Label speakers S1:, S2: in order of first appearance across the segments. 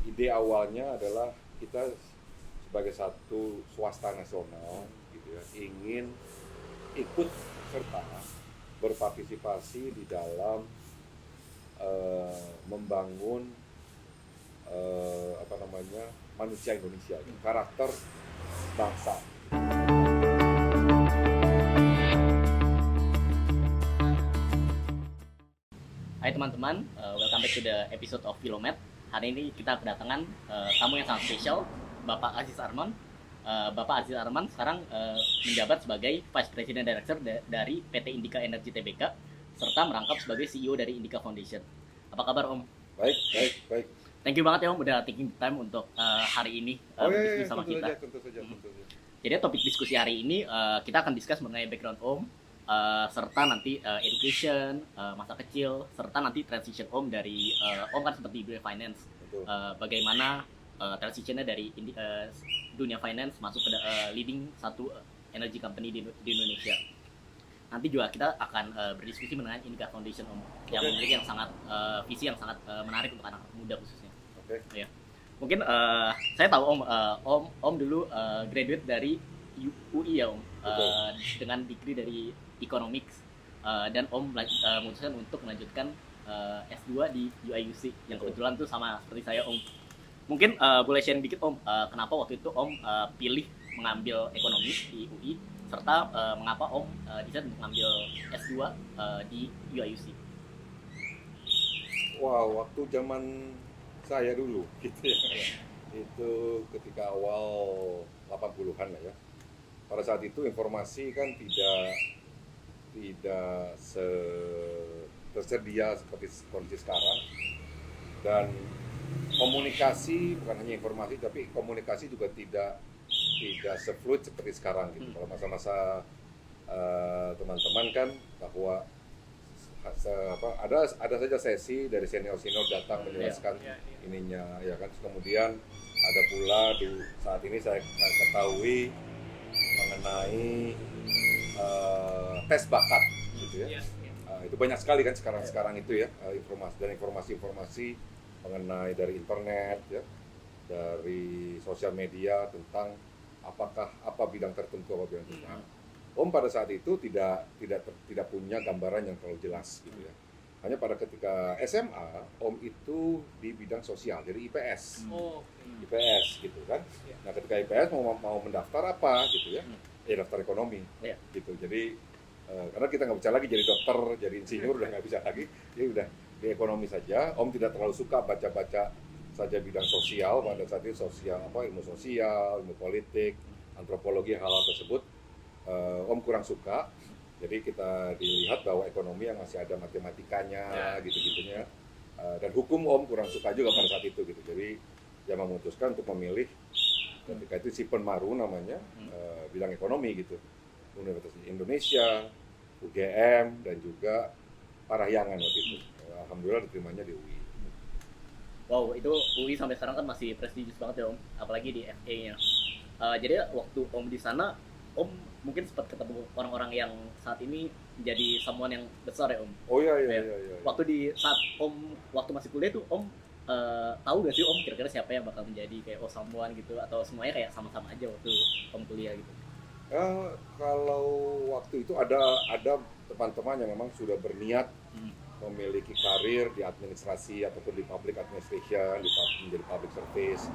S1: ide awalnya adalah kita sebagai satu swasta nasional gitu ya, ingin ikut serta berpartisipasi di dalam membangun manusia Indonesia, karakter bangsa.
S2: Hai teman-teman, welcome back to the episode of Filomet. Hari ini kita kedatangan tamu yang sangat spesial, Bapak Aziz Arman. Bapak Aziz Arman sekarang menjabat sebagai Vice President Director dari PT Indika Energy Tbk, serta merangkap sebagai CEO dari Indika Foundation. Apa kabar Om?
S1: Baik.
S2: Thank you banget ya Om udah taking time untuk hari ini berdiskusi sama kita.
S1: Tentu saja.
S2: Jadi topik diskusi hari ini kita akan discuss mengenai background Om, serta nanti education, masa kecil, serta nanti transition Om dari Om kan seperti dunia finance. Bagaimana transitionnya dari dunia finance masuk ke leading satu energy company di Indonesia. Nanti juga kita akan berdiskusi mengenai Indika Foundation Om, yang memiliki yang sangat visi yang sangat menarik untuk anak muda khususnya. Ya. Mungkin saya tahu Om dulu graduate dari UI ya Om, dengan degree dari Economics, dan Om memutuskan untuk melanjutkan S2 di UIUC yang kebetulan tuh sama seperti saya Om. Mungkin boleh share dikit Om, kenapa waktu itu Om pilih mengambil ekonomi di UI, serta mengapa Om decide untuk mengambil S2 di UIUC.
S1: Wow, waktu zaman saya dulu gitu ya. Itu ketika awal 80-an lah ya. Pada saat itu informasi kan tidak tersedia seperti kondisi sekarang, dan komunikasi bukan hanya informasi tapi komunikasi juga tidak se-fluid seperti sekarang gitu. Kalau masa-masa teman-teman kan bahwa ada saja sesi dari senior datang menjelaskan ininya ya kan. Kemudian ada pula saat ini saya ketahui mengenai tes bakat gitu ya. Itu banyak sekali kan sekarang itu ya, informasi mengenai dari internet ya, dari sosial media tentang apa bidang tertentu. Om pada saat itu tidak punya gambaran yang terlalu jelas gitu ya. Hanya pada ketika SMA, Om itu di bidang sosial, jadi IPS. IPS gitu kan. Nah, ketika IPS mau mendaftar apa gitu ya? Daftar ekonomi. Gitu. Jadi karena kita nggak bisa lagi jadi dokter, jadi insinyur, udah nggak bisa lagi. Jadi udah di ekonomi saja. Om tidak terlalu suka baca-baca saja bidang sosial, pada saat itu ilmu sosial, ilmu politik, antropologi, hal-hal tersebut Om kurang suka. Jadi kita dilihat bahwa ekonomi yang masih ada matematikanya gitu-gitunya, dan hukum Om kurang suka juga pada saat itu gitu. Jadi dia memutuskan untuk memilih ketika itu Sipen Maru namanya, bidang ekonomi gitu, Universitas Indonesia, UGM, dan juga Parahyangan waktu itu. Alhamdulillah diterimanya di UI.
S2: Wow, itu UI sampai sekarang kan masih prestigious banget ya Om, apalagi di FA-nya. Jadi waktu Om di sana, Om mungkin sempat ketemu orang-orang yang saat ini jadi someone yang besar ya Om.
S1: Oh iya.
S2: Waktu saat Om waktu masih kuliah tuh Om tahu gak sih Om kira-kira siapa yang bakal menjadi kayak someone gitu, atau semuanya kayak sama-sama aja waktu Om kuliah gitu?
S1: Kalau waktu itu ada teman-teman yang memang sudah berniat memiliki karir di administrasi ataupun di public administration, menjadi public service.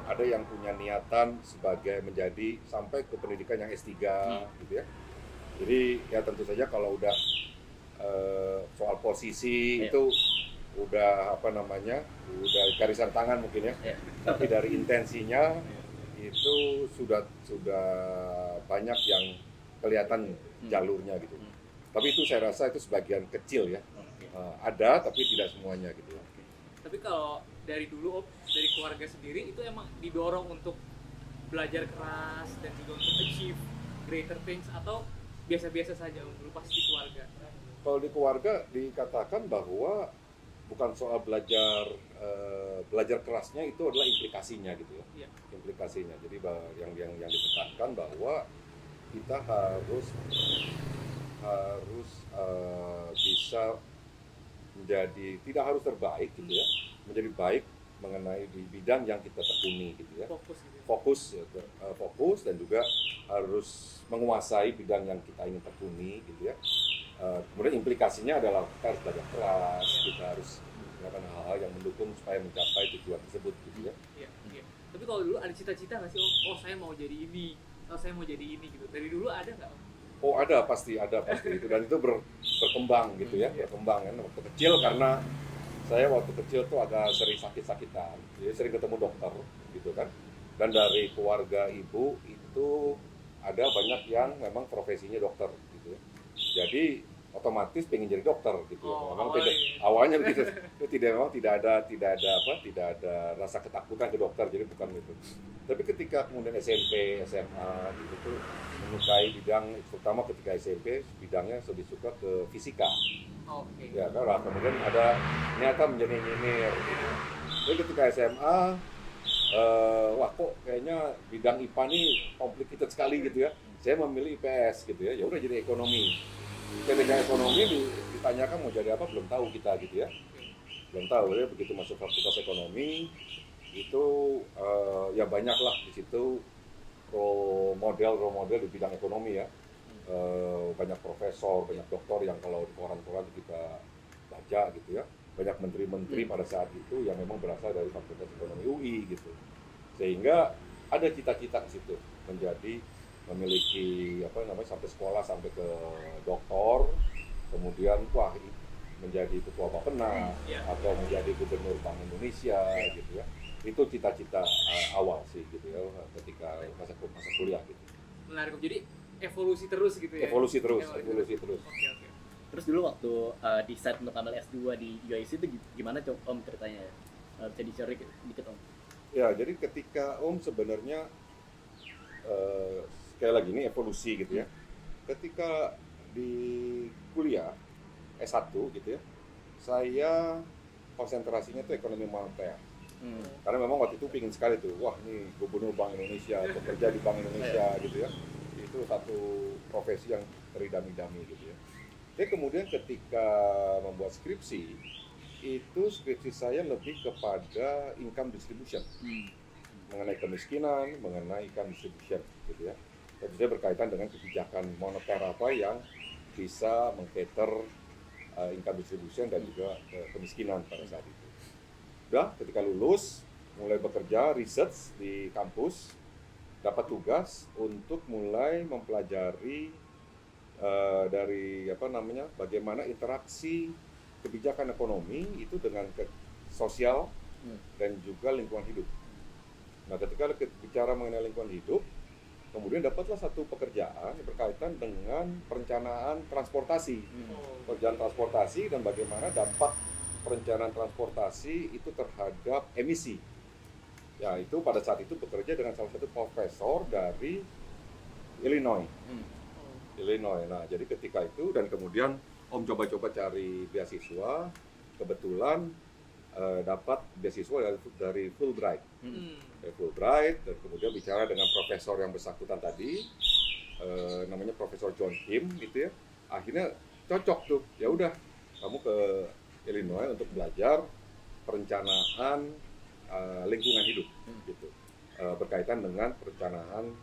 S1: Ada yang punya niatan sebagai menjadi sampai ke pendidikan yang S3 gitu ya. Jadi ya tentu saja kalau udah soal posisi itu udah udah garisan tangan mungkin ya. Tapi dari intensinya itu sudah banyak yang kelihatan jalurnya gitu. Tapi itu saya rasa itu sebagian kecil ya. Ada tapi tidak semuanya gitu.
S3: Tapi kalau dari dulu Om, dari keluarga sendiri itu emang didorong untuk belajar keras dan juga untuk achieve greater things, atau biasa-biasa saja Om dulu pas di keluarga?
S1: Kalau di keluarga dikatakan bahwa bukan soal belajar kerasnya, itu adalah implikasinya gitu ya. Implikasinya. Jadi yang ditekankan bahwa kita harus bisa menjadi, tidak harus terbaik gitu ya, menjadi baik mengenai di bidang yang kita tekuni gitu ya.
S3: Fokus gitu.
S1: Fokus dan juga harus menguasai bidang yang kita ingin tekuni gitu ya. Kemudian implikasinya adalah kita harus belajar keras, kita harus melakukan hal-hal yang mendukung supaya mencapai tujuan tersebut gitu ya.
S3: Iya, iya. Tapi kalau dulu ada cita-cita nggak sih Om? Oh saya mau jadi ini, oh saya mau jadi ini gitu. Dari dulu ada nggak Om?
S1: Oh ada pasti itu, dan itu berkembang gitu ya, berkembang kan waktu kecil, karena saya waktu kecil tuh agak sering sakit-sakitan, jadi sering ketemu dokter gitu kan, dan dari keluarga ibu itu ada banyak yang memang profesinya dokter gitu ya, jadi otomatis pengen jadi dokter gitu ya.
S3: Oh,
S1: Memang
S3: awalnya.
S1: awalnya begitu, itu tidak ada rasa ketakutan ke dokter, jadi bukan itu. Tapi ketika kemudian SMP, SMA gitu tuh menyukai bidang, terutama ketika SMP bidangnya lebih suka ke fisika.
S3: Oke.
S1: Ya kan, kemudian ada ternyata menjadi engineer gitu. Jadi ketika SMA, wah kok kayaknya bidang IPA nih complicated sekali gitu ya. Saya memilih IPS gitu ya. Ya udah jadi ekonomi. Ketika ekonomi ditanyakan mau jadi apa, belum tahu kita gitu ya. Belum tahu ya, begitu masuk fakultas ekonomi itu ya banyak lah di situ role model di bidang ekonomi ya. Banyak profesor, banyak doktor yang kalau di koran-koran kita baca gitu ya, banyak menteri-menteri pada saat itu yang memang berasal dari Fakultas Ekonomi UI gitu, sehingga ada cita-cita ke situ memiliki sampai sekolah sampai ke doktor, kemudian menjadi ketua Bappenas atau menjadi gubernur Bank Indonesia gitu ya. Itu cita-cita awal sih gitu ya ketika masa kuliah gitu.
S3: Menarik. Jadi evolusi terus gitu ya.
S1: Evolusi terus.
S3: Oke.
S2: Terus dulu waktu decide untuk ambil S2 di UIC itu gimana Om ceritanya ya? Bisa di-share dikit Om?
S1: Ya, jadi ketika Om sebenarnya sekali lagi ini evolusi gitu ya. Ketika di kuliah S1 gitu ya, saya konsentrasinya itu ekonomi moneter. Karena memang waktu itu pingin sekali tuh, wah ini gubernur Bank Indonesia, bekerja di Bank Indonesia gitu ya. Itu satu profesi yang teridam-idami gitu ya. Jadi kemudian ketika membuat skripsi, itu skripsi saya lebih kepada income distribution, mengenai kemiskinan, mengenai income distribution gitu ya. Tentu saja berkaitan dengan kebijakan moneter apa yang bisa mengcater income distribution dan juga kemiskinan pada saat itu. Udah, ketika lulus, mulai bekerja, research di kampus, dapat tugas untuk mulai mempelajari bagaimana interaksi kebijakan ekonomi itu dengan sosial dan juga lingkungan hidup. Nah, ketika bicara mengenai lingkungan hidup, kemudian dapatlah satu pekerjaan yang berkaitan dengan perencanaan transportasi. Perencanaan transportasi dan bagaimana dampak perencanaan transportasi itu terhadap emisi. Ya, itu pada saat itu bekerja dengan salah satu profesor dari Illinois. Nah, jadi ketika itu dan kemudian Om coba-coba cari beasiswa, kebetulan dapat beasiswa dari Fulbright. Dari Fulbright, dan kemudian bicara dengan profesor yang bersangkutan tadi, namanya Profesor John Kim gitu ya. Akhirnya cocok tuh. Ya udah, kamu ke Illinois untuk belajar perencanaan lingkungan hidup gitu, berkaitan dengan perencanaan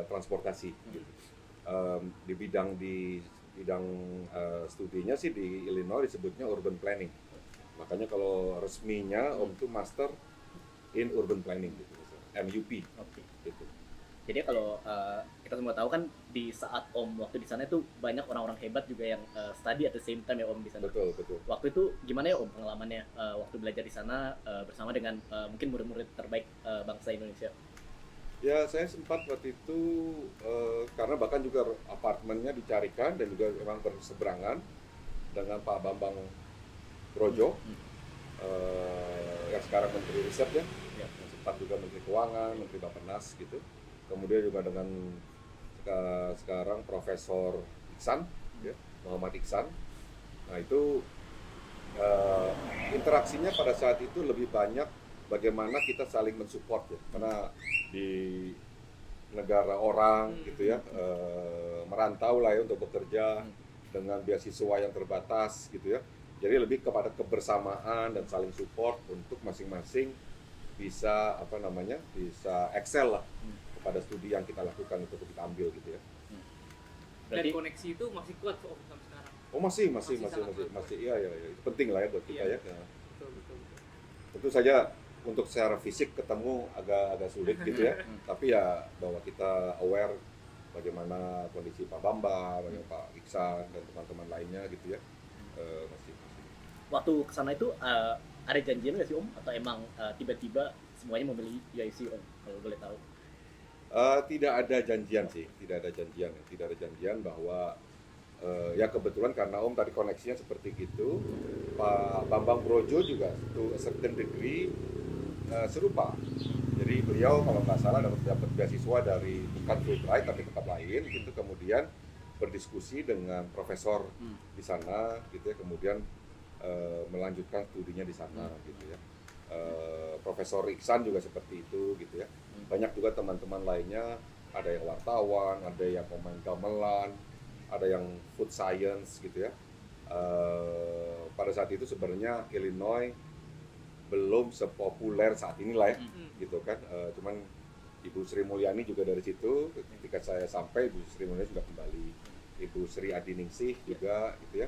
S1: transportasi gitu. Di bidang studinya sih di Illinois disebutnya urban planning, makanya kalau resminya Om itu master in urban planning gitu, MUP. Gitu.
S2: Jadi kalau kita semua tahu kan di saat Om waktu di sana itu banyak orang-orang hebat juga yang study at the same time ya Om di sana.
S1: Betul.
S2: Waktu itu gimana ya Om pengalamannya waktu belajar di sana bersama dengan mungkin murid-murid terbaik bangsa Indonesia?
S1: Ya, saya sempat waktu itu karena bahkan juga apartemennya dicarikan dan juga memang berseberangan dengan Pak Bambang Brojo, yang sekarang Menteri Riset ya, yang sempat juga Menteri Keuangan, Menteri Bappenas gitu. Kemudian juga dengan sekarang Profesor Iksan, ya, Muhammad Iksan. Nah itu interaksinya pada saat itu lebih banyak bagaimana kita saling mensupport ya, karena di negara orang gitu ya, merantau lah ya untuk bekerja dengan beasiswa yang terbatas gitu ya. Jadi lebih kepada kebersamaan dan saling support untuk masing-masing bisa bisa excel lah kepada studi yang kita lakukan untuk kita ambil gitu ya.
S3: Dan
S2: Berarti
S3: koneksi itu masih kuat Om sampai sekarang.
S1: Oh masih
S3: sangat kuat.
S1: iya itu penting lah ya buat kita
S3: Iya.
S1: ya. Nah,
S3: Betul.
S1: tentu saja untuk secara fisik ketemu agak sulit gitu ya. Tapi ya bahwa kita aware bagaimana kondisi Pak Bambang, bagaimana Pak Iksan dan teman-teman lainnya gitu ya. Masih.
S2: waktu kesana itu ada janjian nggak sih Om? Atau emang tiba-tiba semuanya memilih UIC Om? Kalau boleh tahu.
S1: Tidak ada janjian sih, tidak ada janjian bahwa ya kebetulan karena Om tadi koneksinya seperti gitu, Pak Bambang Brojo juga to a certain degree serupa. Jadi beliau kalau nggak salah dapat beasiswa dari bukan Fulbright tapi tempat lain gitu, kemudian berdiskusi dengan profesor di sana gitu ya, kemudian melanjutkan studinya di sana gitu ya. Profesor Iksan juga seperti itu gitu ya. Banyak juga teman-teman lainnya, ada yang wartawan, ada yang pemain gamelan, ada yang food science gitu ya. Pada saat itu sebenarnya Illinois belum sepopuler saat inilah ya, gitu kan. Cuman Ibu Sri Mulyani juga dari situ. Ketika saya sampai, Ibu Sri Mulyani sudah kembali. Ibu Sri Adiningsih juga gitu ya.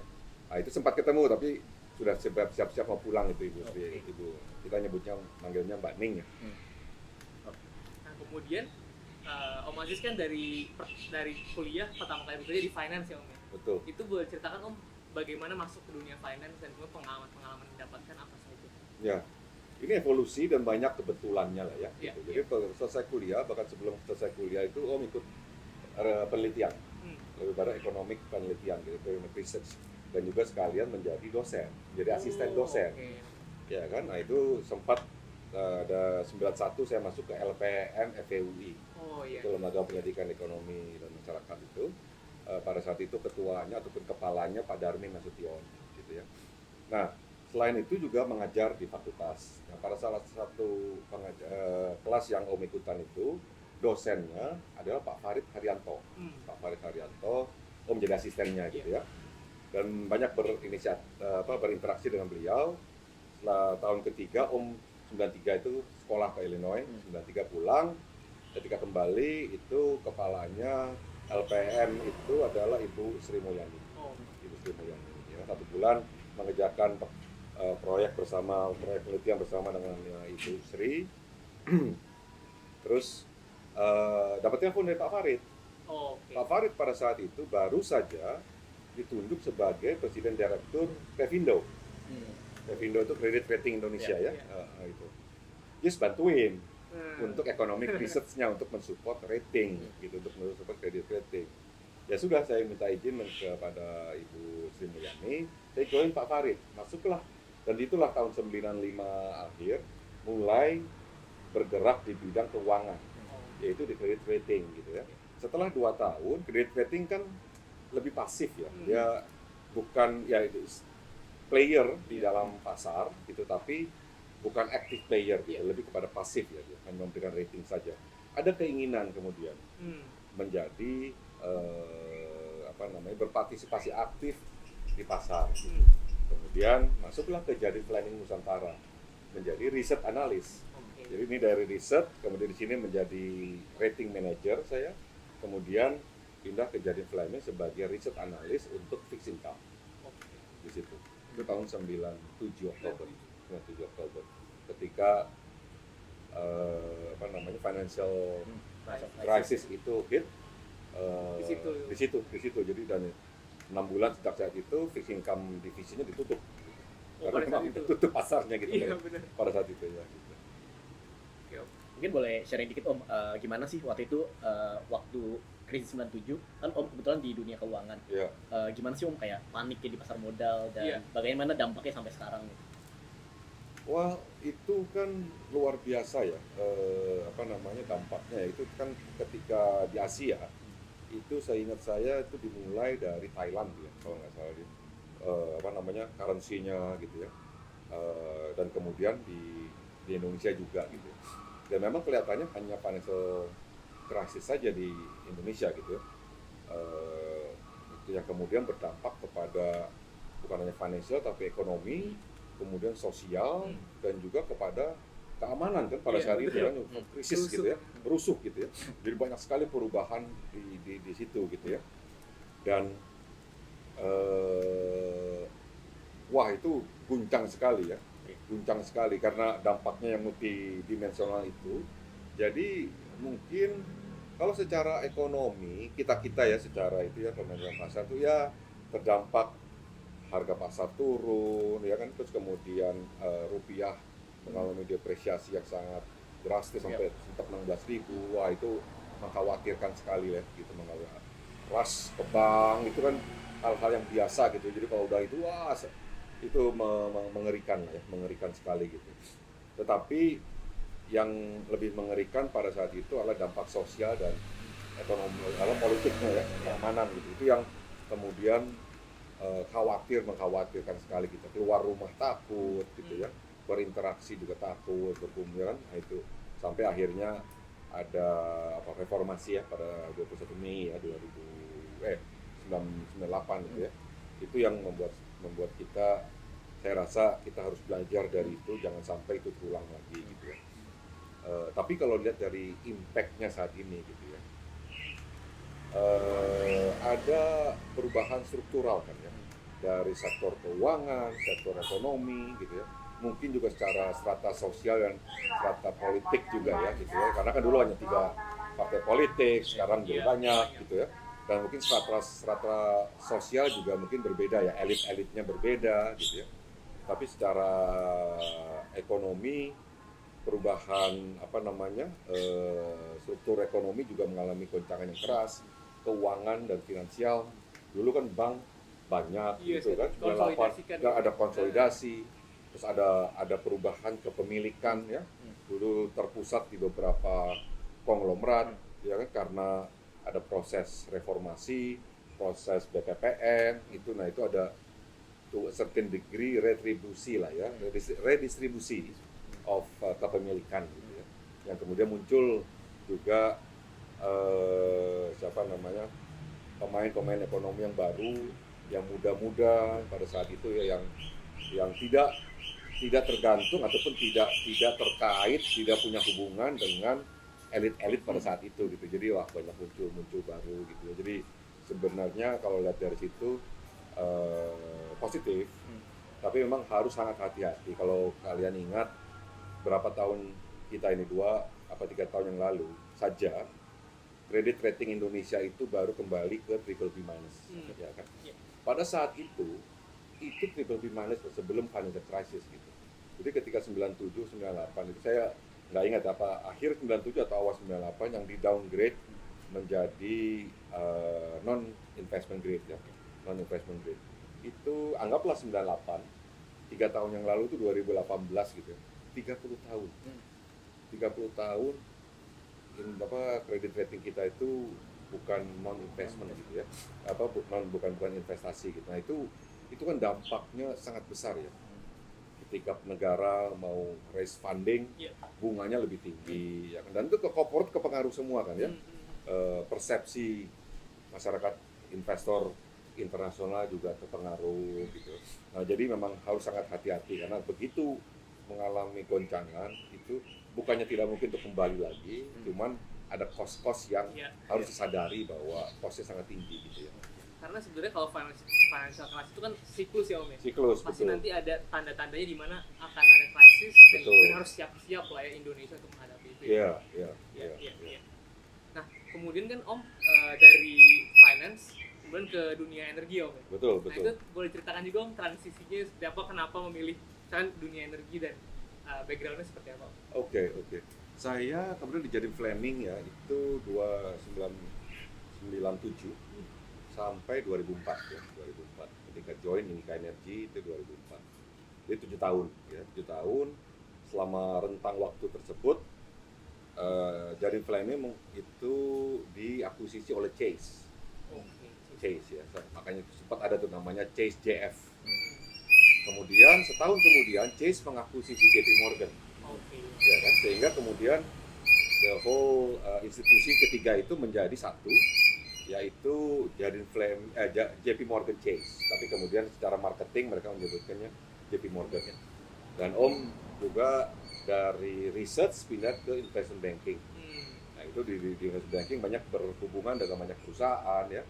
S1: Nah, itu sempat ketemu tapi sudah siap-siap mau pulang itu Ibu Sri. Ibu kita nyebutnya manggilnya Mbak Ning ya.
S3: Nah kemudian Om Aziz kan dari kuliah pertama kali bekerja di finance ya Om ya.
S1: Betul.
S3: Itu boleh ceritakan Om bagaimana masuk ke dunia finance dan juga pengalaman didapatkan apa saja?
S1: Ya, ini evolusi dan banyak kebetulannya lah ya.
S3: Iya,
S1: Gitu. Jadi selesai kuliah, bahkan sebelum selesai kuliah itu Om ikut penelitian, lebih pada economic penelitian, gitu, economic research, dan juga sekalian menjadi dosen, jadi asisten dosen.
S3: Okay.
S1: Ya kan, nah itu sempat ada 91 saya masuk ke LPN FEUI,
S3: Oh iya.
S1: itu lembaga pendidikan ekonomi dan masyarakat itu. Pada saat itu ketuanya ataupun kepalanya Pak Darmin Nasution, gitu ya. Nah, selain itu juga mengajar di fakultas. Nah, pada salah satu kelas yang Om ikutan itu, dosennya adalah Pak Farid Haryanto. Pak Farid Haryanto, Om jadi asistennya gitu ya. Dan banyak berinteraksi dengan beliau. Setelah tahun ketiga, Om 93 itu sekolah ke Illinois, 93 pulang. Ketika kembali itu kepalanya LPM itu adalah Ibu Sri Mulyani. Ibu Sri Mulyani ya, 1 bulan mengerjakan proyek penelitian bersama dengan Ibu Sri. Terus dapat telepon dari Pak Farid. Pak Farid pada saat itu baru saja ditunjuk sebagai Presiden Direktur Pevindo. Pevindo itu Credit Rating Indonesia ya. Itu. Just bantuin untuk economic research-nya, untuk mensupport rating gitu, untuk mensupport credit rating. Ya sudah, saya minta izin kepada Ibu Sri Mulyani, saya join Pak Farid, masuklah. Dan itulah tahun 95 akhir mulai bergerak di bidang keuangan, yaitu di credit rating gitu ya. Setelah 2 tahun, credit rating kan lebih pasif ya, dia bukan ya player di dalam pasar gitu, tapi bukan active player gitu, lebih kepada pasif ya, dia hanya memberikan rating saja. Ada keinginan kemudian menjadi berpartisipasi aktif di pasar. Kemudian masuklah ke Jadi Planning Nusantara menjadi riset analis. Jadi ini dari riset, kemudian di sini menjadi rating manager saya, kemudian pindah ke Jadi Planning sebagai riset analis untuk fixed income. Di situ. Itu tahun 97 Oktober. 97 Oktober ketika financial crisis itu hit di situ jadi dan 6 bulan sejak saat itu fixed income divisinya ditutup karena memang tutup pasarnya gitu pada saat itu ya gitu.
S2: Mungkin boleh sharing dikit Om, gimana sih waktu itu waktu krisis 97 kan Om kebetulan di dunia keuangan. Gimana sih Om kayak paniknya di pasar modal dan bagaimana dampaknya sampai sekarang gitu?
S1: Wah, itu kan luar biasa ya, dampaknya itu kan ketika di Asia itu saya ingat saya itu dimulai dari Thailand ya, kalau nggak salah currency-nya gitu ya, dan kemudian di Indonesia juga gitu. Dan memang kelihatannya hanya financial crisis saja di Indonesia gitu ya, itu yang kemudian berdampak kepada bukan hanya financial tapi ekonomi, kemudian sosial, dan juga kepada keamanan kan pada saat itu kan krisis gitu ya, rusuh gitu ya. Jadi banyak sekali perubahan di situ gitu ya. Dan wah itu guncang sekali ya, guncang sekali karena dampaknya yang multidimensional itu. Jadi mungkin kalau secara ekonomi kita ya secara itu ya pemain pasar itu ya terdampak harga pasar turun ya kan, terus kemudian rupiah mengalami depresiasi yang sangat drastis sampai sempat 16.000. Wah itu mengkhawatirkan sekali ya gitu, ras ke bank itu kan hal-hal yang biasa gitu. Jadi kalau udah itu wah itu mengerikan ya, mengerikan sekali gitu. Tetapi yang lebih mengerikan pada saat itu adalah dampak sosial dan ekonomi, politiknya ya, keamanan gitu. Itu yang kemudian mengkhawatirkan sekali kita. Keluar rumah takut gitu ya, berinteraksi juga takut, berkumpul. Nah itu sampai akhirnya ada reformasi ya pada 21 Mei ya 1998 gitu ya. Itu yang membuat kita, saya rasa kita harus belajar dari itu, jangan sampai itu terulang lagi gitu ya. Tapi kalau lihat dari impact-nya saat ini gitu ya, ada perubahan struktural kan ya, dari sektor keuangan, sektor ekonomi gitu ya, mungkin juga secara strata sosial dan strata politik juga ya gitu ya, karena kan dulu hanya 3 partai politik, sekarang jadi banyak gitu ya, dan mungkin strata sosial juga mungkin berbeda ya, elit-elitnya berbeda gitu ya, tapi secara ekonomi perubahan struktur ekonomi juga mengalami goncangan yang keras. Keuangan dan finansial dulu kan bank banyak gitu kan, ada konsolidasi, terus ada perubahan kepemilikan ya, dulu terpusat di beberapa konglomerat ya kan, karena ada proses reformasi, proses BPPN itu. Nah itu ada to a certain degree retribusi lah ya, redistribusi of kepemilikan gitu ya, yang kemudian muncul juga pemain ekonomi yang baru, yang muda-muda pada saat itu ya, yang tidak tergantung ataupun tidak terkait, tidak punya hubungan dengan elit-elit pada saat itu gitu. Jadi wah banyak muncul baru gitu ya. Jadi sebenarnya kalau lihat dari situ positif, tapi memang harus sangat hati-hati. Kalau kalian ingat berapa tahun kita ini 2-3 tahun yang lalu saja, kredit rating Indonesia itu baru kembali ke BBB minus, ya kan? Pada saat itu BBB minus sebelum financial crisis gitu. Jadi ketika 97, 98 itu saya nggak ingat apa akhir 97 atau awal 98 yang di downgrade menjadi non investment grade ya, non investment grade. Itu anggaplah 98, 3 tahun yang lalu itu 2018 gitu ya. 30 tahun. 30 tahun kredit rating kita itu bukan non investment gitu ya, bukan investasi gitu. Nah itu kan dampaknya sangat besar ya. Ketika negara mau raise funding, bunganya lebih tinggi ya kan? Dan itu ke corporate kepengaruh semua kan ya. Persepsi masyarakat investor internasional juga terpengaruh gitu. Nah jadi memang harus sangat hati-hati, karena begitu mengalami goncangan itu bukannya tidak mungkin untuk kembali lagi, cuman ada kos-kos yang harus disadari bahwa kosnya sangat tinggi gitu ya.
S3: Karena sebenarnya kalau financial crisis itu kan siklus ya Om ya.
S1: Siklus,
S3: pasti
S1: betul.
S3: nanti ada tanda-tandanya di mana akan ada krisis, dan kita harus siap-siap lah ya Indonesia untuk menghadapi itu.
S1: Iya.
S3: Nah kemudian kan Om dari finance kemudian ke dunia energi Om ya.
S1: Betul.
S3: Nah itu boleh ceritakan juga Om transisinya seperti apa, kenapa memilih dunia energi dan backgroundnya seperti apa?
S1: Oke. Saya kemudian dijadiin planning ya, itu 1997 sampai 2004 ya, 2004. Ketika join Inika Energy itu 2004. Jadi 7 tahun ya, 7 tahun. Selama rentang waktu tersebut Jardine Fleming itu diakuisisi oleh Chase. Chase ya, makanya sempat ada tuh namanya Chase JF. Kemudian setahun kemudian Chase mengakuisisi JP Morgan, ya kan? Sehingga kemudian the whole institusi ketiga itu menjadi satu, yaitu JP Morgan Chase, tapi kemudian secara marketing mereka menyebutkannya JP Morgan. Dan Om juga dari research pindah ke investment banking. Nah itu di investment banking banyak berhubungan dengan banyak perusahaan ya,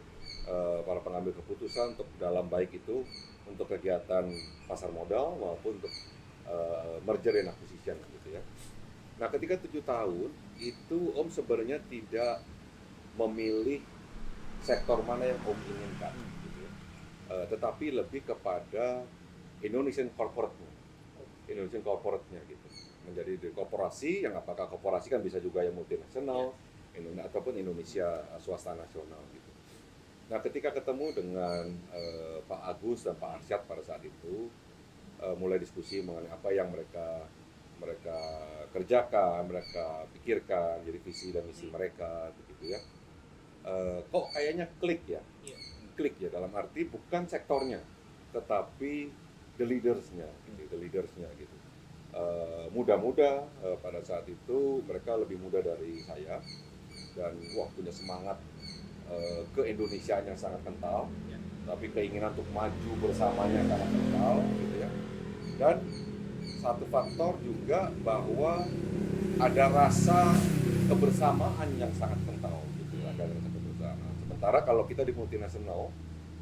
S1: para pengambil keputusan untuk dalam baik itu untuk kegiatan pasar modal maupun untuk merger and acquisition gitu ya. Nah ketika 7 tahun itu Om sebenarnya tidak memilih sektor mana yang Om inginkan gitu ya. Tetapi lebih kepada Indonesian corporate-nya gitu, menjadi di korporasi yang apakah korporasi kan bisa juga yang multinasional ataupun Indonesia swasta nasional gitu. Nah ketika ketemu dengan Pak Agus dan Pak Arsyad pada saat itu mulai diskusi mengenai apa yang mereka kerjakan, mereka pikirkan, jadi visi dan misi mereka begitu ya. Kok kayaknya klik ya dalam arti bukan sektornya tetapi the leadersnya gitu. Muda-muda pada saat itu mereka lebih muda dari saya dan punya semangat ke-Indonesiaan yang sangat kental, tapi keinginan untuk maju bersamanya sangat kental gitu ya. Dan satu faktor juga bahwa ada rasa kebersamaan yang sangat kental gitu, ada rasa kebersamaan. Sementara kalau kita di multinasional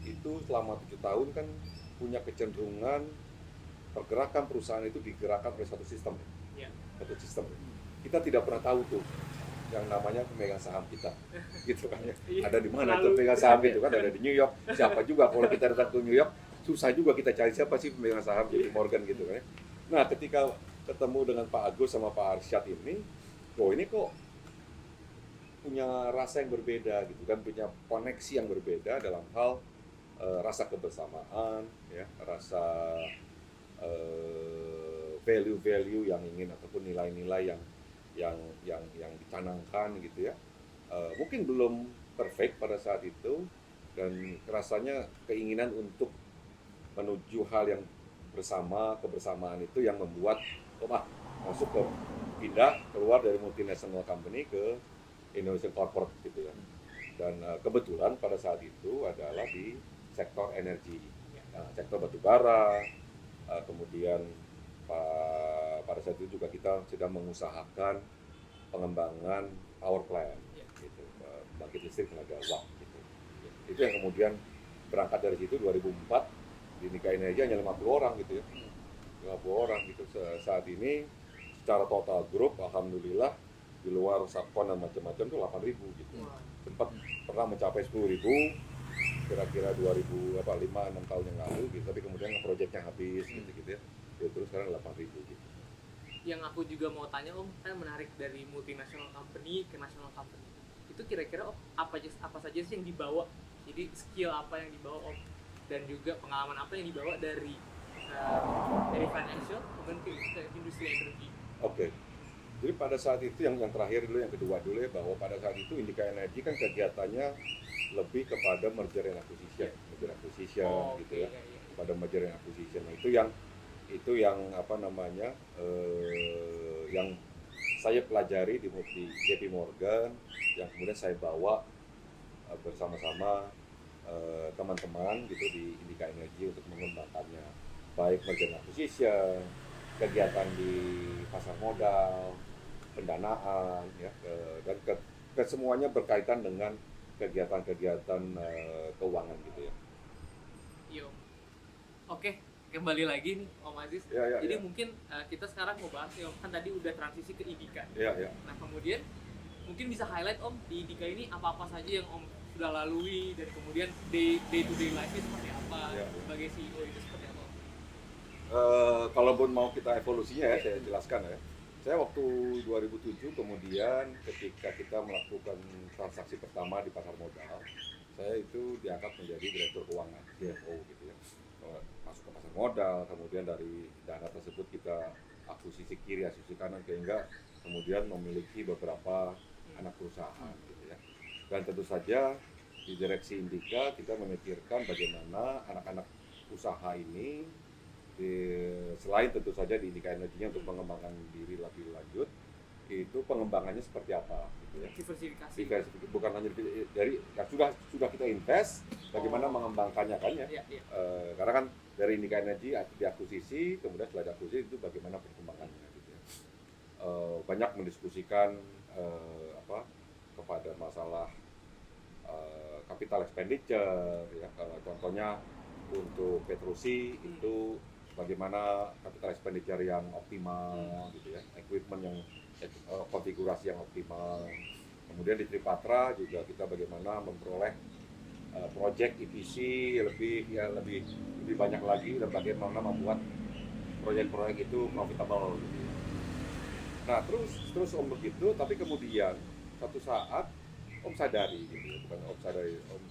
S1: itu selama 7 tahun kan punya kecenderungan pergerakan perusahaan itu digerakkan oleh satu sistem. Kita tidak pernah tahu tuh yang namanya pemegang saham kita gitu kan ya. Ada di mana tuh pemegang saham itu kan, ada di New York. Siapa juga kalau kita datang ke New York susah juga kita cari siapa sih pemegang saham JP Morgan gitu kan ya. Nah ketika ketemu dengan Pak Agus sama Pak Arsyad ini kok punya rasa yang berbeda gitu kan, punya koneksi yang berbeda dalam hal rasa kebersamaan ya, rasa value-value yang ingin ataupun nilai-nilai yang dicanangkan gitu ya. Mungkin belum perfect pada saat itu dan rasanya keinginan untuk menuju hal yang kebersamaan itu yang membuat masuk ke pindah keluar dari multinational company ke Indonesian corporate gitu ya. Dan kebetulan pada saat itu adalah di sektor energi, sektor batubara, kemudian pada saat itu juga kita sedang mengusahakan pengembangan power plant, gitu, bangkit listrik tenaga uap. Gitu. Itu yang kemudian berangkat dari situ 2004 di Indika Energi hanya 50 orang gitu ya, 50 orang gitu. Saat ini secara total grup, alhamdulillah di luar subkon dan macam-macam itu 8.000 gitu. Sempat pernah mencapai 10.000 kira-kira 2005-6 tahun yang lalu gitu, tapi kemudian proyeknya habis gitu ya. Terus sekarang 8.000 gitu.
S3: Yang aku juga mau tanya Om, kan menarik dari multinational company ke national company. Itu kira-kira Om, apa saja sih yang dibawa? Jadi skill apa yang dibawa Om? Dan juga pengalaman apa yang dibawa dari financial kemudian ke industri energi?
S1: Oke. Jadi pada saat itu yang terakhir dulu, yang kedua dulu ya, bahwa pada saat itu Indika Energi kan kegiatannya lebih kepada merger and acquisition, gitu ya. Pada merger and acquisition. Itu yang apa namanya yang saya pelajari di JP Morgan, yang kemudian saya bawa bersama-sama teman-teman gitu di Indika Energi untuk mengembangkannya, baik merger and acquisition, kegiatan di pasar modal, pendanaan ya, dan kesemuanya berkaitan dengan kegiatan-kegiatan keuangan gitu ya.
S3: Yo. Oke, kembali lagi nih Om Aziz. Jadi mungkin kita sekarang mau bahas ya Om, kan tadi udah transisi ke Indika. Nah kemudian mungkin bisa highlight Om di Indika ini apa-apa saja yang Om sudah lalui dan kemudian day to day life-nya seperti apa, sebagai CEO itu seperti apa?
S1: Kalaupun mau kita evolusinya ya, saya jelaskan ya. Saya waktu 2007 kemudian ketika kita melakukan transaksi pertama di pasar modal, saya itu diangkat menjadi direktur keuangan, CFO gitu ya. Masuk ke pasar modal, kemudian dari dana tersebut kita akuisisi kiri, akuisisi kanan, sehingga kemudian memiliki beberapa anak perusahaan gitu ya. Dan tentu saja di direksi Indika kita memikirkan bagaimana anak-anak usaha ini selain tentu saja di Indika Energinya untuk mengembangkan diri lebih lanjut, itu pengembangannya seperti apa gitu ya.
S3: Diversifikasi.
S1: Bukan hanya dari yang sudah kita invest, bagaimana mengembangkannya kan ya. Karena kan dari Indika Energy diakuisisi, kemudian setelah diakuisisi itu bagaimana perkembangannya gitu ya. Banyak mendiskusikan kepada masalah capital expenditure ya. Contohnya untuk Petrusi itu bagaimana capital expenditure yang optimal gitu ya, equipment yang konfigurasi yang optimal. Kemudian di Tripatra juga kita bagaimana memperoleh project EPC lebih banyak lagi dan bagaimana membuat proyek-proyek itu profitable gitu. Nah terus Om begitu, tapi kemudian suatu saat Om sadari gitu ya, bukan Om sadari, Om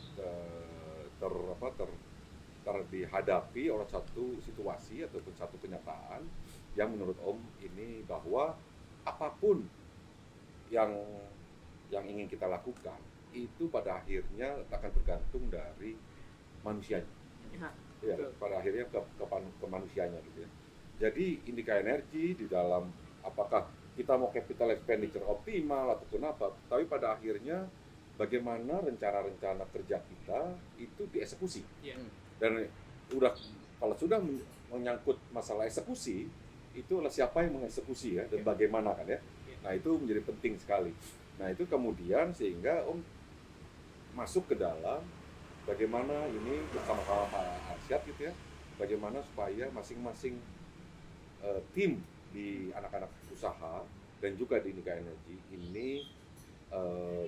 S1: dihadapi oleh satu situasi ataupun satu kenyataan yang menurut Om ini bahwa apapun yang ingin kita lakukan itu pada akhirnya akan tergantung dari manusianya. Ya, pada akhirnya ke manusianya gitu ya. Jadi Indika Energy di dalam apakah kita mau capital expenditure optimal ataupun apa, tapi pada akhirnya bagaimana rencana-rencana kerja kita itu dieksekusi. Dan kalau sudah menyangkut masalah eksekusi, itu adalah siapa yang mengeksekusi ya dan bagaimana kan ya. Nah itu menjadi penting sekali. Nah itu kemudian sehingga Om masuk ke dalam bagaimana ini bersama-sama Pak Arsyad gitu ya, bagaimana supaya masing-masing tim di anak-anak usaha dan juga di Indika Energy ini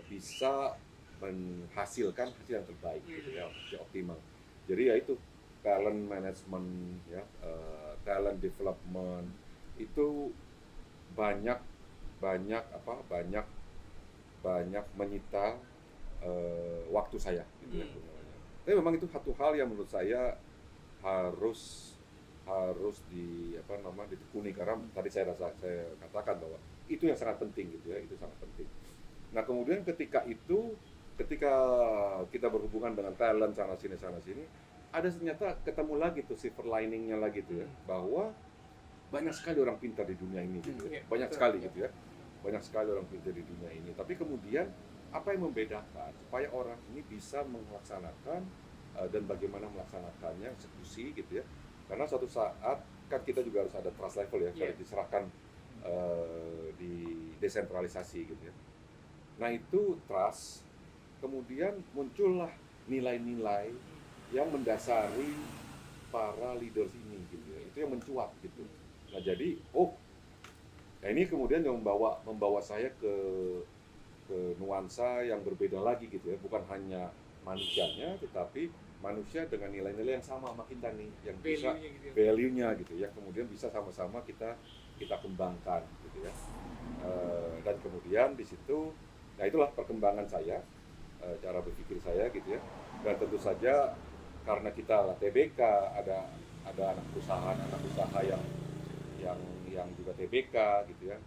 S1: bisa menghasilkan hasil yang terbaik gitu ya, optimal. Jadi ya itu talent management ya, talent development itu banyak menyita waktu saya gitu ya. Tapi memang itu satu hal yang menurut saya harus ditekuni, karena tadi saya katakan bahwa itu yang sangat penting gitu ya, itu sangat penting. Nah kemudian ketika kita berhubungan dengan talent sana sini, ada ternyata ketemu lagi tuh silver liningnya lagi tuh ya, bahwa banyak sekali orang pintar di dunia ini gitu ya, banyak sekali gitu ya, banyak sekali orang pintar di dunia ini. Tapi kemudian apa yang membedakan supaya orang ini bisa melaksanakan dan bagaimana melaksanakannya, eksekusi gitu ya. Karena suatu saat kan kita juga harus ada trust level ya, harus diserahkan di desentralisasi gitu ya. Nah itu trust, kemudian muncullah nilai-nilai yang mendasari para leaders ini gitu ya, itu yang mencuat gitu. Nah jadi nah ini kemudian yang membawa saya ke nuansa yang berbeda lagi gitu ya, bukan hanya manusianya tetapi manusia dengan nilai-nilai yang sama sama kita nih, yang bisa value-nya gitu ya, kemudian bisa sama-sama kita kembangkan gitu ya. Dan kemudian di situ, nah itulah perkembangan saya, cara berpikir saya gitu ya. Dan tentu saja karena kita lah TBK, ada anak usaha yang juga TBK gitu ya.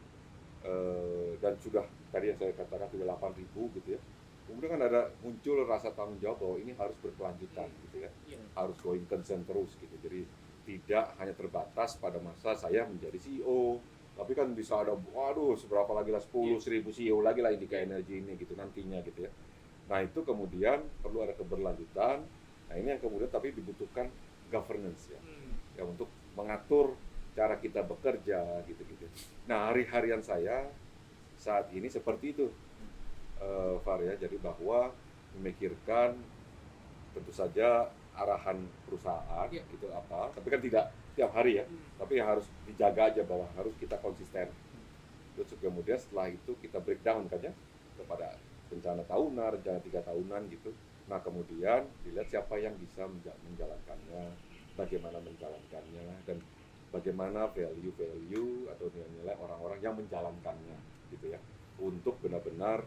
S1: Dan sudah tadi yang saya katakan sudah 8.000 gitu ya. Kemudian kan ada muncul rasa tanggung jawab bahwa ini harus berkelanjutan gitu ya, harus going concern terus gitu. Jadi tidak hanya terbatas pada masa saya menjadi CEO, tapi kan bisa ada seberapa lagi lah, 10.000 CEO lagi lah Indika Energy ini gitu nantinya gitu ya. Nah itu kemudian perlu ada keberlanjutan. Nah ini yang kemudian tapi dibutuhkan governance ya untuk mengatur cara kita bekerja gitu. Nah hari-harian saya saat ini seperti itu, Far ya, jadi bahwa memikirkan tentu saja arahan perusahaan itu apa, tapi kan tidak tiap hari ya, tapi yang harus dijaga aja bahwa harus kita konsisten. Terus kemudian setelah itu kita breakdown kan ya kepada rencana tahunan, rencana 3 tahunan gitu. Nah kemudian dilihat siapa yang bisa menjalankannya, bagaimana menjalankannya, dan bagaimana value atau nilai-nilai orang-orang yang menjalankannya gitu ya, untuk benar-benar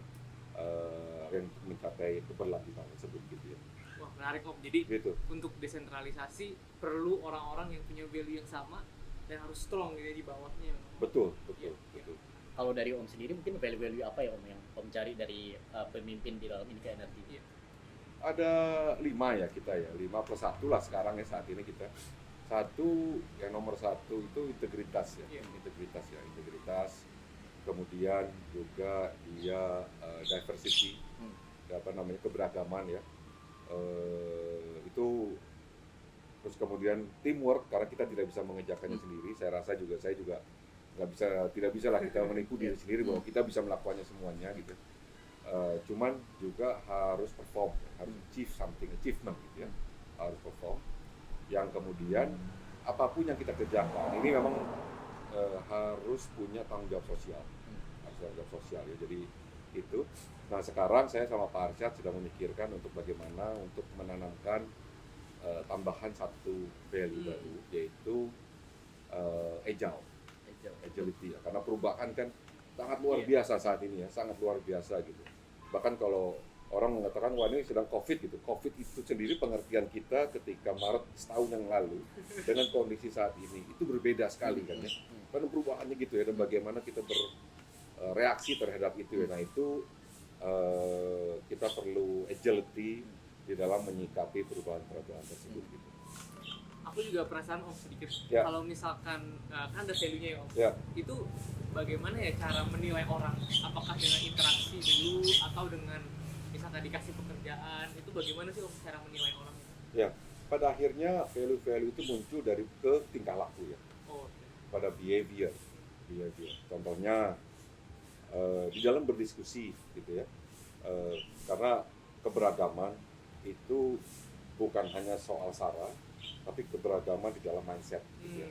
S1: yang mencapai keberlanjutan tersebut gitu ya.
S3: Wah menarik Om, jadi
S1: gitu.
S3: Untuk desentralisasi perlu orang-orang yang punya value yang sama dan harus strong gitu ya di bawahnya.
S1: Betul.
S2: Kalau dari Om sendiri mungkin value-value apa ya Om yang Om cari dari pemimpin di dalam Indika Energy?
S1: Ada 5 ya kita ya, 5 plus 1 lah sekarang ya saat ini kita. Yang nomor 1 itu integritas ya, integritas. kemudian juga dia diversity, keberagaman ya. Itu terus kemudian teamwork, karena kita tidak bisa mengerjakannya sendiri. Saya rasa juga saya juga tidak bisa lah kita menipu diri sendiri bahwa kita bisa melakukannya semuanya gitu. Cuman juga harus perform, harus achievement gitu ya, harus perform. Yang kemudian apapun yang kita kerjakan ini memang harus punya tanggung jawab sosial, ya. Jadi itu. Nah sekarang saya sama Pak Arsyad sedang memikirkan untuk bagaimana untuk menanamkan tambahan satu value baru, yaitu agility ya. Karena perubahan kan sangat luar biasa saat ini ya, sangat luar biasa gitu. Bahkan kalau orang mengatakan wah ini sedang COVID gitu, COVID itu sendiri pengertian kita ketika Maret setahun yang lalu dengan kondisi saat ini itu berbeda sekali kan ya. Karena perubahannya gitu ya, dan bagaimana kita bereaksi terhadap itu ya. Nah itu kita perlu agility di dalam menyikapi perubahan-perubahan tersebut gitu.
S3: Aku juga perasaan Om sedikit,
S1: Ya.
S3: kalau misalkan kan ada value-nya ya Om,
S1: Ya.
S3: itu bagaimana ya cara menilai orang? Apakah dengan interaksi dulu atau dengan misalkan dikasih pekerjaan, itu bagaimana sih Om cara menilai orang?
S1: Ya, pada akhirnya value-value itu muncul dari tingkah laku ya,
S3: Oh,
S1: pada behavior. Contohnya di dalam berdiskusi gitu ya, karena keberagaman itu bukan hanya soal sara, tapi keberagaman di dalam mindset gitu ya.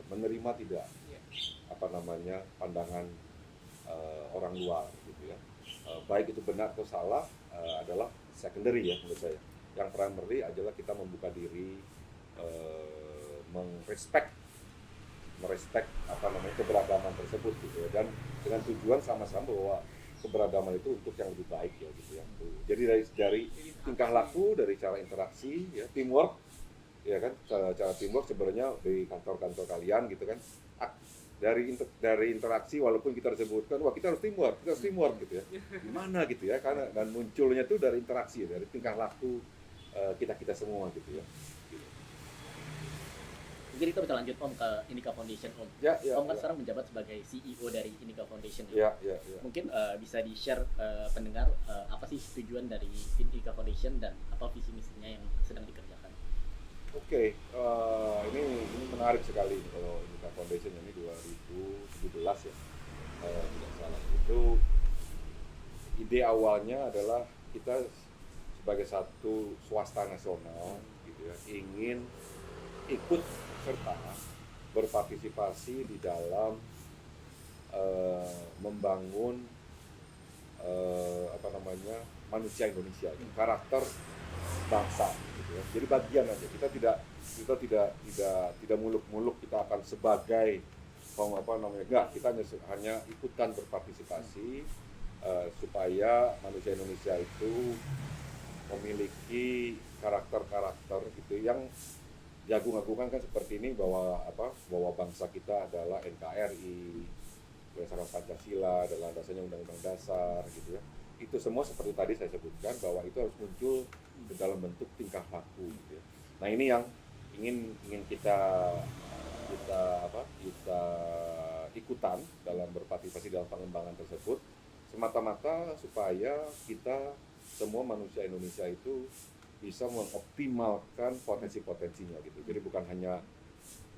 S1: Menerima tidak pandangan orang luar gitu ya, baik itu benar atau salah adalah secondary ya menurut saya. Yang primary adalah kita membuka diri, merespek keberagaman tersebut gitu ya, dan dengan tujuan sama-sama bahwa keberagaman itu untuk yang lebih baik ya gitu ya. Jadi dari tingkah laku, dari cara interaksi ya, teamwork ya kan, cara teamwork sebenarnya di kantor-kantor kalian gitu kan, dari interaksi walaupun kita disebutkan wah kita harus teamwork gitu ya, gimana gitu ya, karena dan munculnya itu dari interaksi ya, dari tingkah laku kita semua gitu ya.
S2: Mungkin kita bisa lanjut Om ke Indica Foundation Om.
S1: Ya,
S2: Om kan
S1: ya.
S2: sekarang menjabat sebagai CEO dari Indica Foundation.
S1: Ya.
S2: Mungkin bisa di-share pendengar apa sih tujuan dari Indica Foundation dan apa visi misinya yang sedang dikerjakan.
S1: Oke, ini menarik sekali kalau Indica Foundation ini 2017 ya, tidak salah. Itu ide awalnya adalah kita sebagai satu swasta nasional gitu ya, ingin ikut serta berpartisipasi di dalam membangun manusia Indonesia, karakter bangsa gitu ya. Jadi bagian aja, kita tidak muluk-muluk kita akan sebagai enggak, kita hanya ikutan berpartisipasi supaya manusia Indonesia itu memiliki karakter-karakter gitu yang diagung-agungkan kan, seperti ini bahwa bangsa kita adalah NKRI, berdasarkan Pancasila, adalah dasarnya Undang-Undang Dasar gitu ya. Itu semua seperti tadi saya sebutkan bahwa itu harus muncul di dalam bentuk tingkah laku gitu ya. Nah ini yang ingin kita ikutan dalam berpartisipasi dalam pengembangan tersebut, semata-mata supaya kita semua manusia Indonesia itu bisa mengoptimalkan potensi-potensinya gitu. Jadi bukan hanya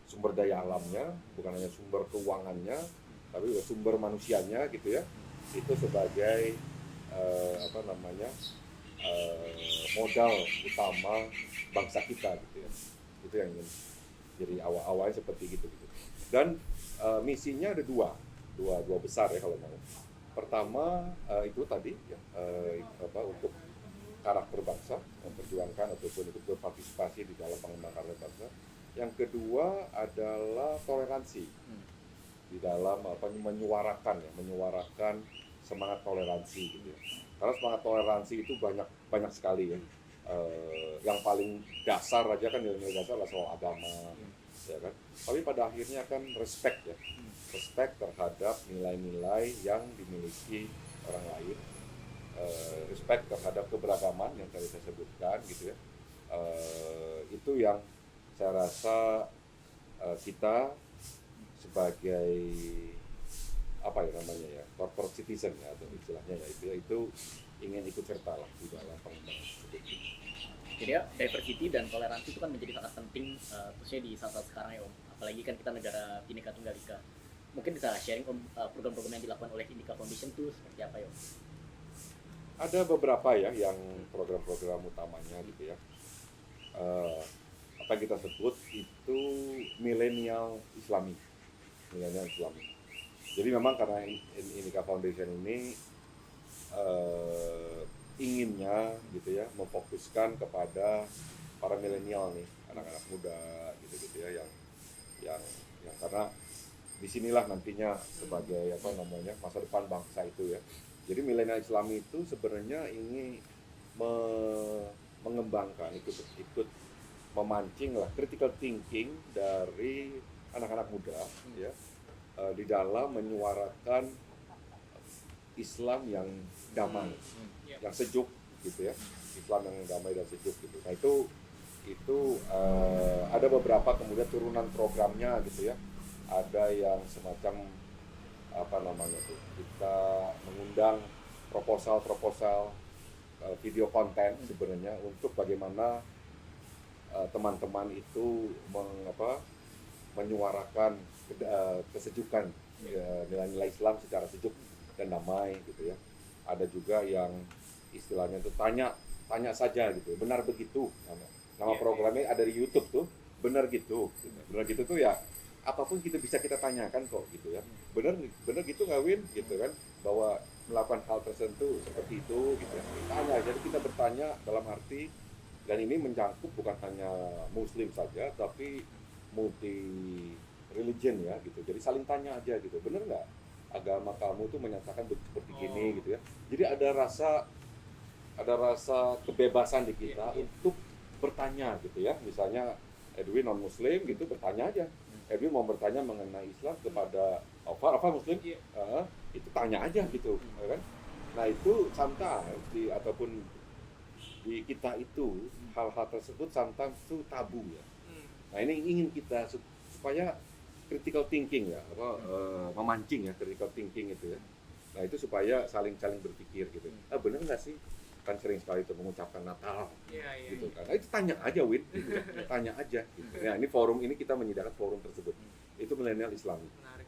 S1: sumber daya alamnya, bukan hanya sumber keuangannya, tapi juga sumber manusianya gitu ya. Itu sebagai modal utama bangsa kita gitu ya. Itu yang ingin. Jadi awalnya seperti gitu. Dan misinya ada dua besar ya kalau mau. Pertama itu tadi ya, untuk karakter bangsa, memperjuangkan ataupun ikut berpartisipasi di dalam pengembangan karakter bangsa. Yang kedua adalah toleransi di dalam menyuarakan semangat toleransi gitu ya. Karena semangat toleransi itu banyak sekali ya. Yang paling dasar aja kan, nilai dasar adalah soal agama ya kan. Tapi pada akhirnya kan respect ya, respect terhadap nilai-nilai yang dimiliki orang lain. Respect terhadap keberagaman yang tadi saya sebutkan gitu ya. Itu yang saya rasa kita sebagai apa ya namanya ya, corporate citizen ya, atau istilahnya ya itu ingin ikut serta lah di dalam pengembangan tersebut.
S2: Jadi ya, diversity dan toleransi itu kan menjadi sangat penting, khususnya di saat-saat sekarang ya Om. Apalagi kan kita negara Bhinneka Tunggal Ika. Mungkin bisa sharing Om, program-program yang dilakukan oleh Indika Foundation itu seperti apa ya Om?
S1: Ada beberapa ya yang program-program utamanya gitu ya. Apa yang kita sebut itu milenial Islami. Milenial Islami. Jadi memang karena Indika Foundation ini inginnya gitu ya memfokuskan kepada para milenial nih, anak-anak muda gitu ya yang karena disinilah nantinya sebagai apa namanya masa depan bangsa itu ya. Jadi milenial Islami itu sebenarnya ingin mengembangkan ikut memancing lah critical thinking dari anak-anak muda ya di dalam menyuarakan Islam yang damai, yang sejuk gitu ya, Islam yang damai dan sejuk gitu. Nah itu ada beberapa kemudian turunan programnya gitu ya. Ada yang semacam apa namanya tuh, kita mengundang proposal video konten sebenarnya untuk bagaimana teman-teman itu menyuarakan kesejukan nilai-nilai Islam secara sejuk dan damai gitu ya. Ada juga yang istilahnya itu tanya saja gitu, benar begitu nama programnya ada di YouTube tuh, benar gitu tuh ya, apapun kita tanyakan kok gitu ya, benar gitu nggak Win gitu kan, bahwa melakukan hal tertentu seperti itu gitu ya, tanya. Jadi kita bertanya dalam arti, dan ini mencakup bukan hanya Muslim saja tapi multi religion ya gitu, jadi saling tanya aja gitu, benar nggak agama kamu tuh menyatakan seperti gini gitu ya. Jadi ada rasa kebebasan di kita untuk bertanya gitu ya. Misalnya Edwin non muslim gitu, bertanya aja. Edwin mau bertanya mengenai Islam kepada apa muslim, itu tanya aja gitu kan. Nah itu sometimes ataupun di kita itu hal-hal tersebut sometimes itu tabu ya. Nah ini ingin kita supaya critical thinking ya, memancing ya critical thinking itu ya. Nah itu supaya saling berpikir gitu. Benar nggak sih, kan sering sekali itu mengucapkan Natal gitu kan. Nah, itu tanya aja Win, gitu. Tanya aja gitu. Nah ini forum ini kita menyediakan forum tersebut. Itu milenial Islami.
S3: Menarik.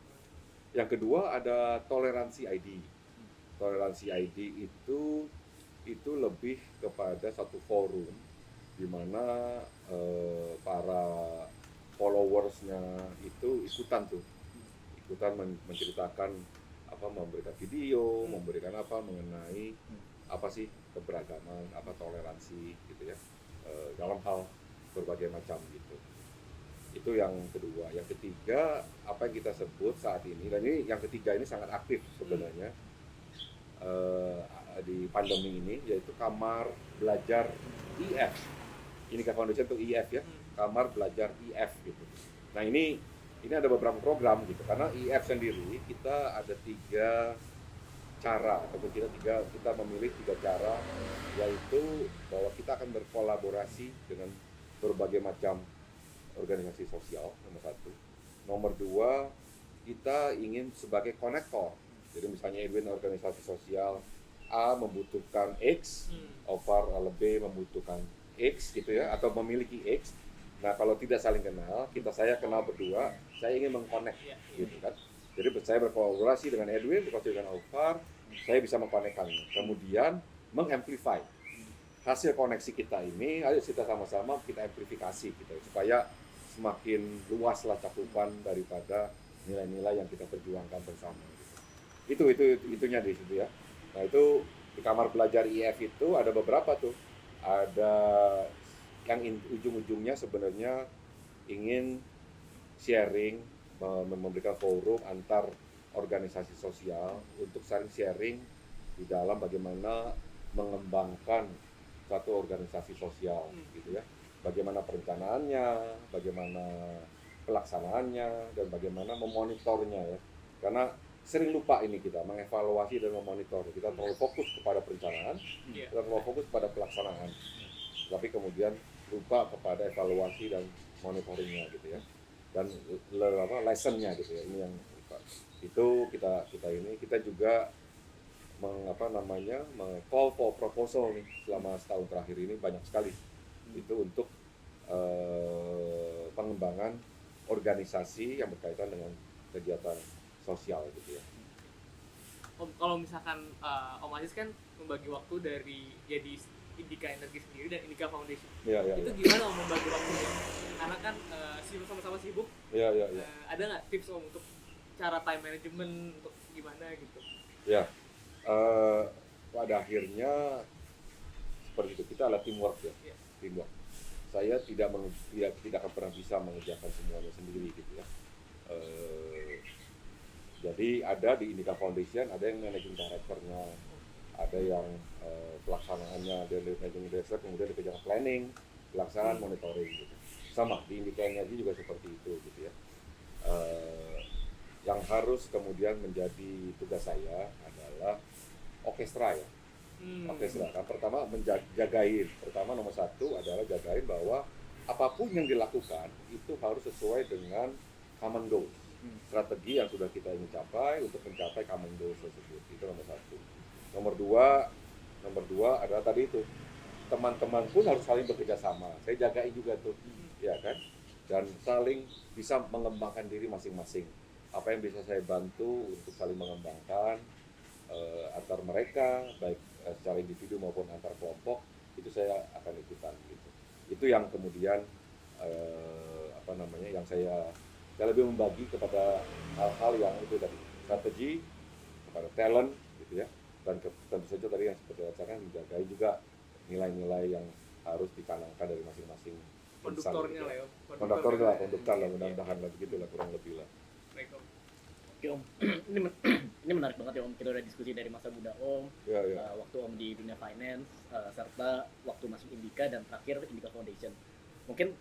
S1: Yang kedua ada toleransi ID. Toleransi ID itu lebih kepada satu forum di mana para followersnya itu ikutan menceritakan apa, memberikan video, memberikan apa mengenai apa sih keberagaman, apa toleransi gitu ya, dalam hal berbagai macam gitu. Itu yang kedua. Yang ketiga apa yang kita sebut saat ini, dan ini yang ketiga ini sangat aktif sebenarnya di pandemi ini, yaitu kamar belajar IF. Indika Foundation itu IF ya, kamar belajar IF gitu. Nah ini ada beberapa program gitu, karena IF sendiri kita ada 3 cara, atau kita memilih 3 cara, yaitu bahwa kita akan berkolaborasi dengan berbagai macam organisasi sosial, nomor 1. Nomor 2, kita ingin sebagai konektor. Jadi misalnya Edwin organisasi sosial A membutuhkan X, Ovar lebih membutuhkan X gitu ya, atau memiliki X. Nah kalau tidak saling kenal, saya kenal berdua, saya ingin mengkonek gitu kan. Jadi saya berkolaborasi dengan Edwin, berkolaborasi dengan Ovar, saya bisa mengkonekkan, kemudian mengamplify hasil koneksi kita ini. Ayo kita sama-sama kita amplifikasi gitu, supaya semakin luaslah cakupan daripada nilai-nilai yang kita perjuangkan bersama gitu. Itunya di situ ya. Nah itu di kamar belajar IF itu ada beberapa tuh. Ada yang ujung-ujungnya sebenarnya ingin sharing, memberikan forum antar organisasi sosial untuk saling sharing di dalam bagaimana mengembangkan satu organisasi sosial gitu ya. Bagaimana perencanaannya, bagaimana pelaksanaannya, dan bagaimana memonitornya ya. Karena sering lupa ini kita mengevaluasi dan memonitor. Kita terlalu fokus kepada perencanaan, kita terlalu fokus pada pelaksanaan, tapi kemudian lupa kepada evaluasi dan monitoringnya gitu ya, dan lessonnya gitu ya. Ini yang lupa. Itu kita juga call for proposal nih selama setahun terakhir ini banyak sekali. Itu untuk pengembangan organisasi yang berkaitan dengan kegiatan sosial gitu ya.
S3: Om, kalau misalkan Om Aziz kan membagi waktu dari jadi Indika Energi sendiri dan Indika Foundation. Itu gimana Om membagi waktunya? Karena kan sama-sama sibuk. Ada nggak tips Om untuk cara time management untuk gimana gitu?
S1: Ya, pada akhirnya seperti itu, kita adalah teamwork ya. Teamwork. Saya tidak akan pernah bisa mengerjakan semuanya sendiri gitu ya. Jadi ada di Indika Foundation, ada yang managing director-nya, ada yang pelaksanaannya dari managing director, kemudian dikerjakan planning, pelaksanaan, monitoring gitu. Sama di Indika Energi juga seperti itu gitu ya. Yang harus kemudian menjadi tugas saya adalah orkestra ya. Orkestra. Nah, pertama nomor satu adalah jagain bahwa apapun yang dilakukan itu harus sesuai dengan common goals, strategi yang sudah kita ingin capai untuk mencapai common goals tersebut. Itu nomor satu. Nomor dua adalah tadi itu, teman-teman pun harus saling bekerja sama. Saya jagain juga tuh, ya kan, dan saling bisa mengembangkan diri masing-masing. Apa yang bisa saya bantu untuk saling mengembangkan antar mereka, baik secara individu maupun antar kelompok, itu saya akan ikutan gitu. Itu yang kemudian yang saya lebih membagi kepada hal-hal yang itu dari strategi kepada talent gitu ya, dan tentu saja tadi yang seperti saya katakan menjagai juga nilai-nilai yang harus ditanamkan dari masing-masing
S3: konduktornya
S1: insan,
S3: lah ya.
S1: konduktor lah, mudah-mudahan lah begitu lah, kurang lebih lah.
S3: Baik Om.
S2: Oke Om, ini menarik banget ya Om, kita udah diskusi dari masa muda Om, waktu Om di dunia finance, serta waktu masuk Indika dan terakhir Indika Foundation. Mungkin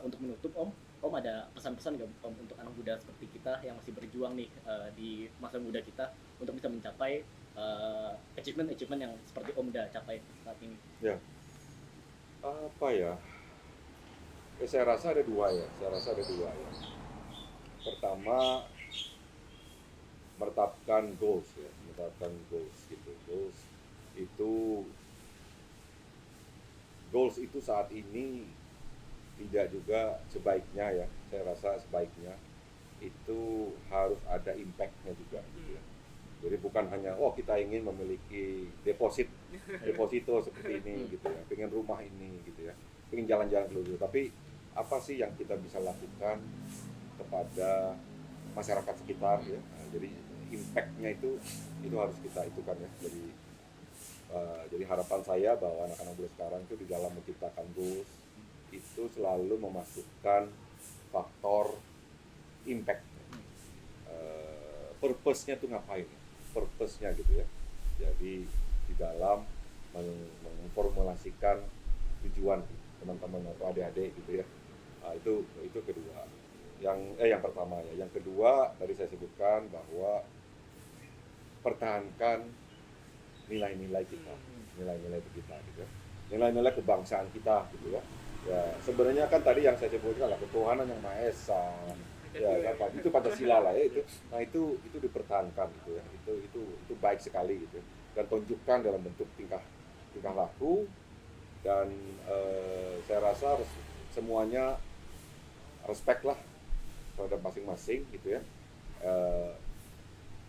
S2: untuk menutup Om ada pesan-pesan nggak Om untuk anak muda seperti kita yang masih berjuang nih di masa muda kita untuk bisa mencapai achievement yang seperti Om udah capai saat ini?
S1: Ya, saya rasa ada dua ya. Pertama, menetapkan goals gitu. Goals itu saat ini tidak juga sebaiknya ya, saya rasa sebaiknya itu harus ada impact-nya juga gitu ya. Jadi bukan hanya kita ingin memiliki deposito seperti ini gitu ya, pengen rumah ini gitu ya, pengen jalan-jalan dulu, tapi apa sih yang kita bisa lakukan kepada masyarakat sekitar ya. Nah, jadi impact-nya itu harus kita itukan ya. Jadi harapan saya bahwa anak-anak muda sekarang itu di dalam menciptakan goals itu selalu memasukkan faktor impact. Purpose-nya tuh ngapain? Purpose-nya gitu ya. Jadi di dalam memformulasikan tujuan teman-teman atau adik-adik gitu ya. Nah, itu kedua. Yang pertama ya. Yang kedua tadi saya sebutkan bahwa pertahankan nilai-nilai kita gitu ya. Nilai-nilai kebangsaan kita gitu ya. Ya, sebenarnya kan tadi yang saya sebutkan lah ketuhanan yang Maha Esa. Ya, kan itu Pancasila lah ya itu. Nah, itu dipertahankan gitu ya. Itu baik sekali gitu. Dan tunjukkan dalam bentuk tingkah laku, dan saya rasa semuanya respect lah terhadap masing-masing gitu ya.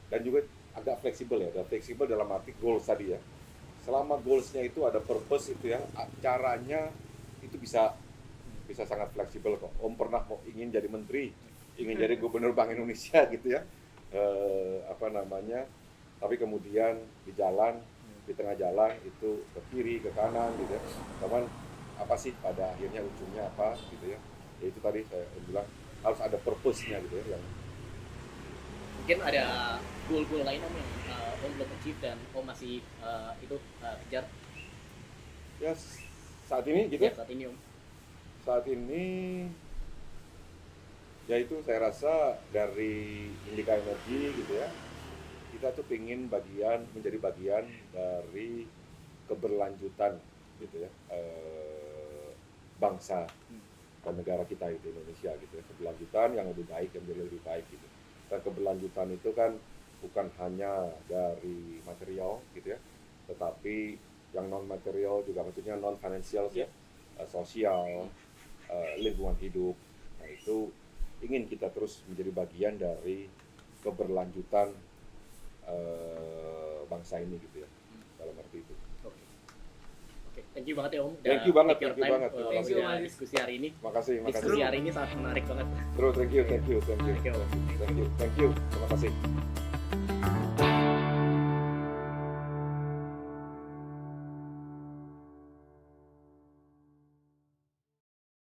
S1: Dan juga agak fleksibel ya, fleksibel dalam arti goals tadi ya. Selama goalsnya itu ada purpose itu ya, caranya itu bisa sangat fleksibel kok. Om pernah ingin jadi menteri, ingin jadi gubernur Bank Indonesia gitu ya, tapi kemudian di tengah jalan itu ke kiri ke kanan gitu ya. Teman apa sih pada akhirnya ujungnya apa gitu ya? Ya itu tadi saya bilang harus ada purpose-nya gitu ya. Yang
S2: mungkin ada goal-goal lain Om yang Om belum achieve dan Om masih kejar
S1: ya saat ini gitu
S2: ya, saat ini Om.
S1: Saat ini yaitu saya rasa dari Indika Energi gitu ya, kita tuh pengen menjadi bagian dari keberlanjutan gitu ya, bangsa dan negara kita itu Indonesia gitu ya, keberlanjutan yang lebih baik, yang lebih baik gitu. Dan keberlanjutan itu kan bukan hanya dari material gitu ya, tetapi yang non material juga, maksudnya non financial ya, sosial, lingkungan hidup. Nah itu ingin kita terus menjadi bagian dari keberlanjutan bangsa ini gitu ya, dalam arti itu.
S2: Oke, thank you banget ya Om.
S1: Thank you banget,
S2: Take your
S1: thank you
S2: time,
S1: banget.
S3: Thank you, Mas.
S2: diskusi hari ini.
S1: Makasih.
S2: Diskusi hari ini sangat menarik banget.
S1: Terus thank you.
S2: Thank you.
S1: Terima kasih.